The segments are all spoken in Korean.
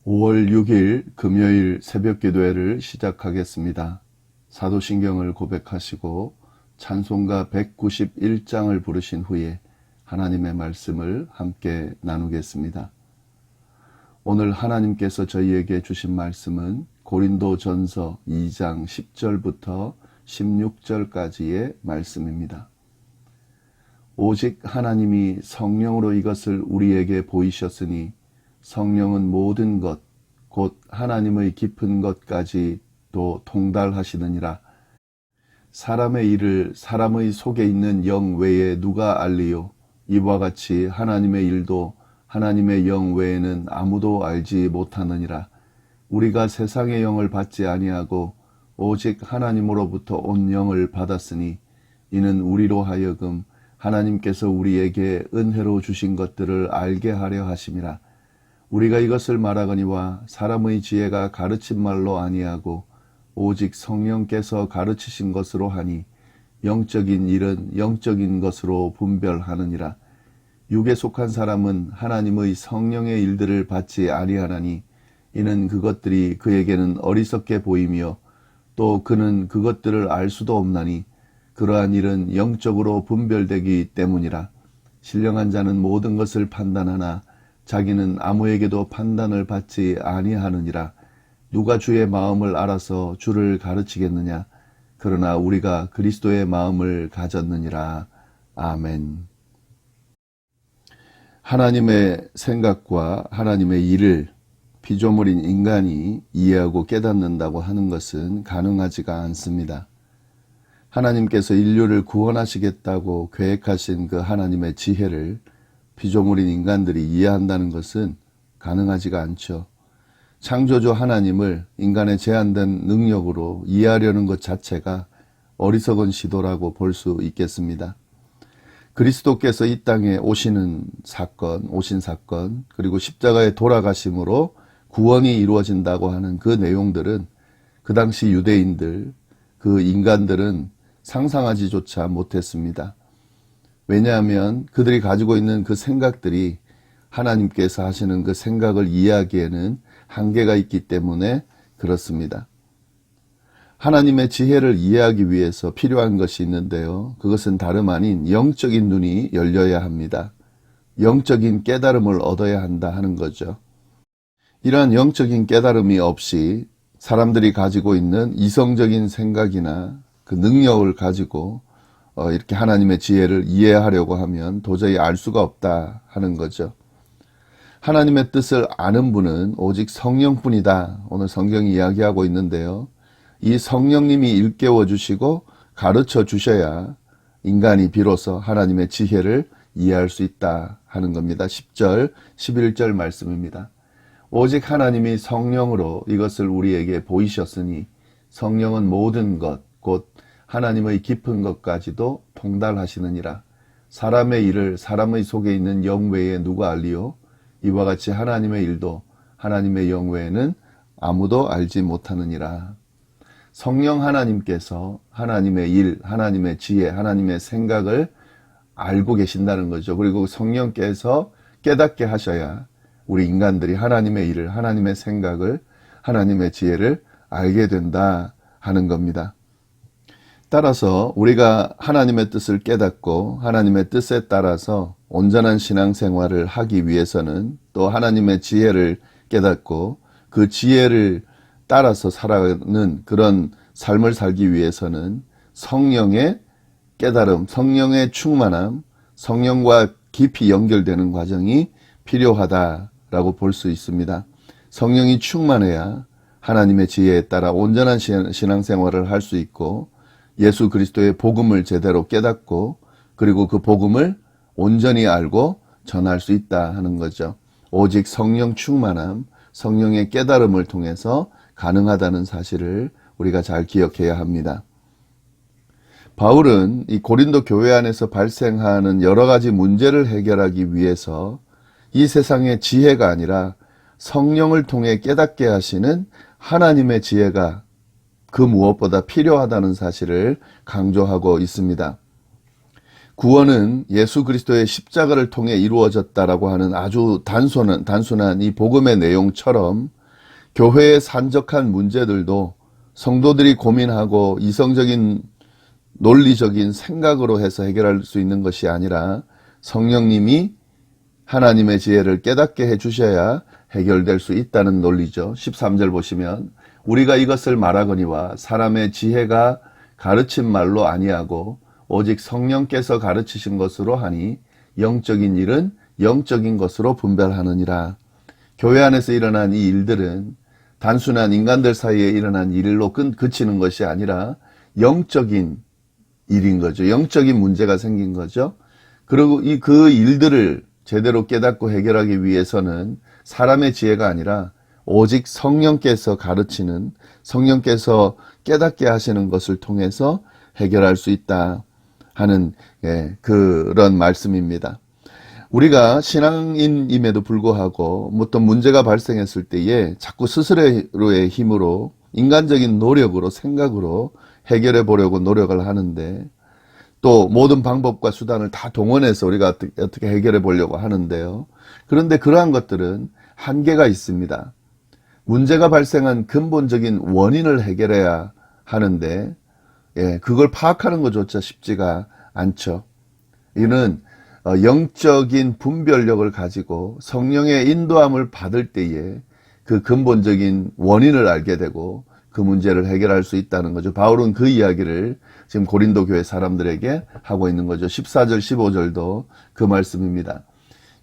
5월 6일 금요일 새벽기도회를 시작하겠습니다. 사도신경을 고백하시고 찬송가 191장을 부르신 후에 하나님의 말씀을 함께 나누겠습니다. 오늘 하나님께서 저희에게 주신 말씀은 고린도전서 2장 10절부터 16절까지의 말씀입니다. 오직 하나님이 성령으로 이것을 우리에게 보이셨으니 성령은 모든 것, 곧 하나님의 깊은 것까지도 통달하시느니라. 사람의 일을 사람의 속에 있는 영 외에 누가 알리요? 이와 같이 하나님의 일도 하나님의 영 외에는 아무도 알지 못하느니라. 우리가 세상의 영을 받지 아니하고 오직 하나님으로부터 온 영을 받았으니 이는 우리로 하여금 하나님께서 우리에게 은혜로 주신 것들을 알게 하려 하심이라. 우리가 이것을 말하거니와 사람의 지혜가 가르친 말로 아니하고 오직 성령께서 가르치신 것으로 하니 영적인 일은 영적인 것으로 분별하느니라. 육에 속한 사람은 하나님의 성령의 일들을 받지 아니하나니 이는 그것들이 그에게는 어리석게 보이며 또 그는 그것들을 알 수도 없나니 그러한 일은 영적으로 분별되기 때문이라. 신령한 자는 모든 것을 판단하나 자기는 아무에게도 판단을 받지 아니하느니라. 누가 주의 마음을 알아서 주를 가르치겠느냐? 그러나 우리가 그리스도의 마음을 가졌느니라. 아멘. 하나님의 생각과 하나님의 일을 피조물인 인간이 이해하고 깨닫는다고 하는 것은 가능하지가 않습니다. 하나님께서 인류를 구원하시겠다고 계획하신 그 하나님의 지혜를 피조물인 인간들이 이해한다는 것은 가능하지가 않죠. 창조주 하나님을 인간의 제한된 능력으로 이해하려는 것 자체가 어리석은 시도라고 볼 수 있겠습니다. 그리스도께서 이 땅에 오신 사건, 그리고 십자가에 돌아가심으로 구원이 이루어진다고 하는 그 내용들은 그 당시 유대인들, 그 인간들은 상상하지조차 못했습니다. 왜냐하면 그들이 가지고 있는 그 생각들이 하나님께서 하시는 그 생각을 이해하기에는 한계가 있기 때문에 그렇습니다. 하나님의 지혜를 이해하기 위해서 필요한 것이 있는데요. 그것은 다름 아닌 영적인 눈이 열려야 합니다. 영적인 깨달음을 얻어야 한다 하는 거죠. 이러한 영적인 깨달음이 없이 사람들이 가지고 있는 이성적인 생각이나 그 능력을 가지고 이렇게 하나님의 지혜를 이해하려고 하면 도저히 알 수가 없다 하는 거죠. 하나님의 뜻을 아는 분은 오직 성령뿐이다. 오늘 성경이 이야기하고 있는데요. 이 성령님이 일깨워 주시고 가르쳐 주셔야 인간이 비로소 하나님의 지혜를 이해할 수 있다 하는 겁니다. 10절, 11절 말씀입니다. 오직 하나님이 성령으로 이것을 우리에게 보이셨으니 성령은 모든 것, 곧 하나님의 깊은 것까지도 통달하시느니라. 사람의 일을 사람의 속에 있는 영 외에 누가 알리요? 이와 같이 하나님의 일도 하나님의 영 외에는 아무도 알지 못하느니라. 성령 하나님께서 하나님의 일, 하나님의 지혜, 하나님의 생각을 알고 계신다는 거죠. 그리고 성령께서 깨닫게 하셔야 우리 인간들이 하나님의 일을, 하나님의 생각을, 하나님의 지혜를 알게 된다 하는 겁니다. 따라서 우리가 하나님의 뜻을 깨닫고 하나님의 뜻에 따라서 온전한 신앙생활을 하기 위해서는 또 하나님의 지혜를 깨닫고 그 지혜를 따라서 살아가는 그런 삶을 살기 위해서는 성령의 깨달음, 성령의 충만함, 성령과 깊이 연결되는 과정이 필요하다라고 볼 수 있습니다. 성령이 충만해야 하나님의 지혜에 따라 온전한 신앙생활을 할 수 있고 예수 그리스도의 복음을 제대로 깨닫고 그리고 그 복음을 온전히 알고 전할 수 있다 하는 거죠. 오직 성령 충만함, 성령의 깨달음을 통해서 가능하다는 사실을 우리가 잘 기억해야 합니다. 바울은 이 고린도 교회 안에서 발생하는 여러 가지 문제를 해결하기 위해서 이 세상의 지혜가 아니라 성령을 통해 깨닫게 하시는 하나님의 지혜가 그 무엇보다 필요하다는 사실을 강조하고 있습니다. 구원은 예수 그리스도의 십자가를 통해 이루어졌다라고 하는 아주 단순한 이 복음의 내용처럼 교회의 산적한 문제들도 성도들이 고민하고 이성적인 논리적인 생각으로 해서 해결할 수 있는 것이 아니라 성령님이 하나님의 지혜를 깨닫게 해주셔야 해결될 수 있다는 논리죠. 13절 보시면 우리가 이것을 말하거니와 사람의 지혜가 가르친 말로 아니하고 오직 성령께서 가르치신 것으로 하니 영적인 일은 영적인 것으로 분별하느니라. 교회 안에서 일어난 이 일들은 단순한 인간들 사이에 일어난 일로 그치는 것이 아니라 영적인 일인 거죠. 영적인 문제가 생긴 거죠. 그리고 그 일들을 제대로 깨닫고 해결하기 위해서는 사람의 지혜가 아니라 오직 성령께서 가르치는, 성령께서 깨닫게 하시는 것을 통해서 해결할 수 있다 하는 그런 말씀입니다. 우리가 신앙인임에도 불구하고 어떤 문제가 발생했을 때에 자꾸 스스로의 힘으로 인간적인 노력으로 생각으로 해결해 보려고 노력을 하는데 또 모든 방법과 수단을 다 동원해서 우리가 어떻게 해결해 보려고 하는데요. 그런데 그러한 것들은 한계가 있습니다. 문제가 발생한 근본적인 원인을 해결해야 하는데 그걸 파악하는 것조차 쉽지가 않죠. 이는 영적인 분별력을 가지고 성령의 인도함을 받을 때에 그 근본적인 원인을 알게 되고 그 문제를 해결할 수 있다는 거죠. 바울은 그 이야기를 지금 고린도 교회 사람들에게 하고 있는 거죠. 14절 15절도 그 말씀입니다.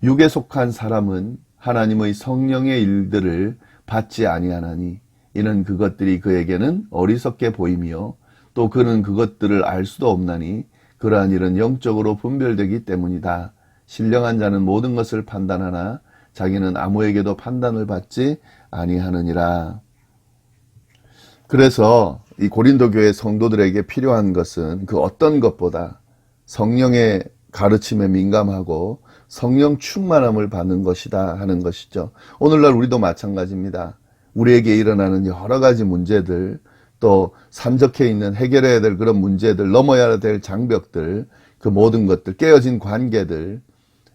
육에 속한 사람은 하나님의 성령의 일들을 받지 아니하나니 이는 그것들이 그에게는 어리석게 보이며 또 그는 그것들을 알 수도 없나니 그러한 일은 영적으로 분별되기 때문이다. 신령한 자는 모든 것을 판단하나 자기는 아무에게도 판단을 받지 아니하느니라. 그래서 이 고린도 교회 성도들에게 필요한 것은 그 어떤 것보다 성령의 가르침에 민감하고 성령 충만함을 받는 것이다 하는 것이죠. 오늘날 우리도 마찬가지입니다. 우리에게 일어나는 여러 가지 문제들, 또 산적해 있는 해결해야 될 그런 문제들, 넘어야 될 장벽들, 그 모든 것들, 깨어진 관계들,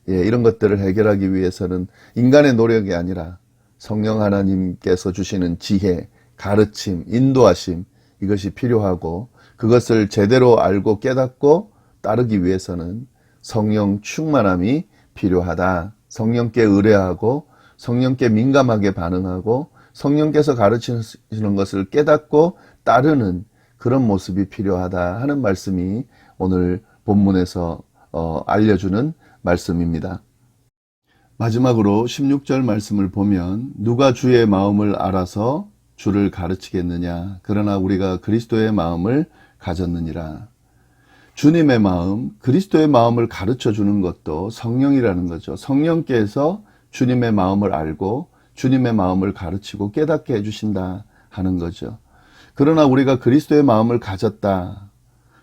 이런 것들을 해결하기 위해서는 인간의 노력이 아니라 성령 하나님께서 주시는 지혜, 가르침, 인도하심, 이것이 필요하고 그것을 제대로 알고 깨닫고 따르기 위해서는 성령 충만함이 필요하다. 성령께 의뢰하고 성령께 민감하게 반응하고 성령께서 가르치시는 것을 깨닫고 따르는 그런 모습이 필요하다 하는 말씀이 오늘 본문에서 알려주는 말씀입니다. 마지막으로 16절 말씀을 보면 누가 주의 마음을 알아서 주를 가르치겠느냐. 그러나 우리가 그리스도의 마음을 가졌느니라. 주님의 마음, 그리스도의 마음을 가르쳐 주는 것도 성령이라는 거죠. 성령께서 주님의 마음을 알고 주님의 마음을 가르치고 깨닫게 해주신다 하는 거죠. 그러나 우리가 그리스도의 마음을 가졌다.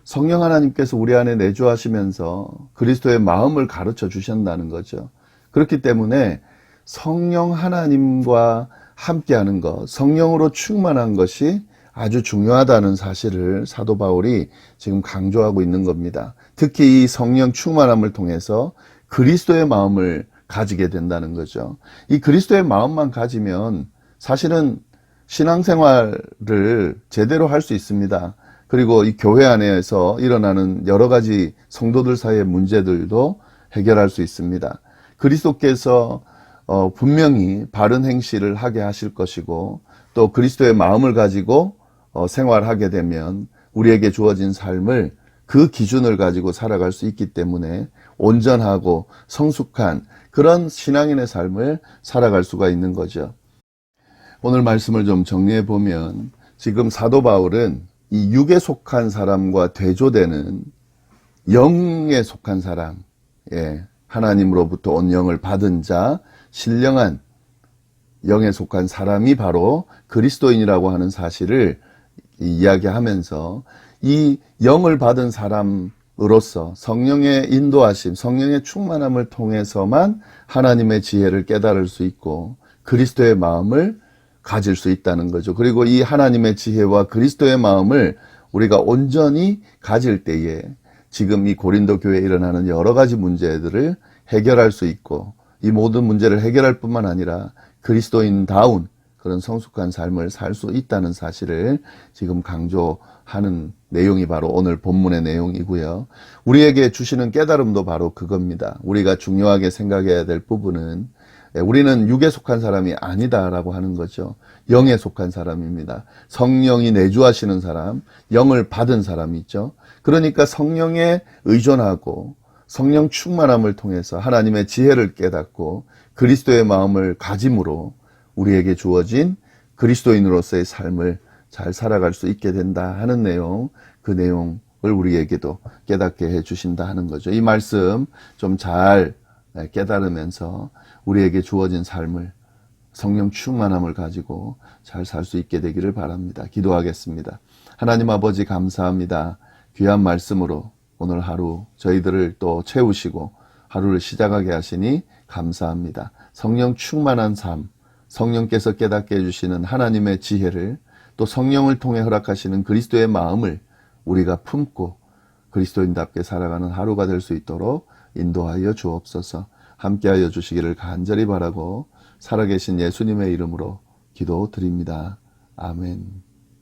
성령 하나님께서 우리 안에 내주하시면서 그리스도의 마음을 가르쳐 주신다는 거죠. 그렇기 때문에 성령 하나님과 함께하는 것, 성령으로 충만한 것이 아주 중요하다는 사실을 사도 바울이 지금 강조하고 있는 겁니다. 특히 이 성령 충만함을 통해서 그리스도의 마음을 가지게 된다는 거죠. 이 그리스도의 마음만 가지면 사실은 신앙생활을 제대로 할 수 있습니다. 그리고 이 교회 안에서 일어나는 여러 가지 성도들 사이의 문제들도 해결할 수 있습니다. 그리스도께서 분명히 바른 행실을 하게 하실 것이고 또 그리스도의 마음을 가지고 생활하게 되면 우리에게 주어진 삶을 그 기준을 가지고 살아갈 수 있기 때문에 온전하고 성숙한 그런 신앙인의 삶을 살아갈 수가 있는 거죠. 오늘 말씀을 좀 정리해 보면 지금 사도 바울은 이 육에 속한 사람과 대조되는 영에 속한 사람, 하나님으로부터 온 영을 받은 자, 신령한 영에 속한 사람이 바로 그리스도인이라고 하는 사실을 이야기하면서 이 영을 받은 사람으로서 성령의 인도하심, 성령의 충만함을 통해서만 하나님의 지혜를 깨달을 수 있고 그리스도의 마음을 가질 수 있다는 거죠. 그리고 이 하나님의 지혜와 그리스도의 마음을 우리가 온전히 가질 때에 지금 이 고린도 교회에 일어나는 여러 가지 문제들을 해결할 수 있고 이 모든 문제를 해결할 뿐만 아니라 그리스도인다운 그런 성숙한 삶을 살 수 있다는 사실을 지금 강조하는 내용이 바로 오늘 본문의 내용이고요. 우리에게 주시는 깨달음도 바로 그겁니다. 우리가 중요하게 생각해야 될 부분은 우리는 육에 속한 사람이 아니다라고 하는 거죠. 영에 속한 사람입니다. 성령이 내주하시는 사람, 영을 받은 사람이 있죠. 그러니까 성령에 의존하고 성령 충만함을 통해서 하나님의 지혜를 깨닫고 그리스도의 마음을 가짐으로 우리에게 주어진 그리스도인으로서의 삶을 잘 살아갈 수 있게 된다 하는 내용, 그 내용을 우리에게도 깨닫게 해주신다 하는 거죠. 이 말씀 좀 잘 깨달으면서 우리에게 주어진 삶을 성령 충만함을 가지고 잘 살 수 있게 되기를 바랍니다. 기도하겠습니다. 하나님 아버지 감사합니다. 귀한 말씀으로 오늘 하루 저희들을 또 채우시고 하루를 시작하게 하시니 감사합니다. 성령 충만한 삶, 성령께서 깨닫게 해주시는 하나님의 지혜를 또 성령을 통해 허락하시는 그리스도의 마음을 우리가 품고 그리스도인답게 살아가는 하루가 될 수 있도록 인도하여 주옵소서. 함께하여 주시기를 간절히 바라고 살아계신 예수님의 이름으로 기도드립니다. 아멘.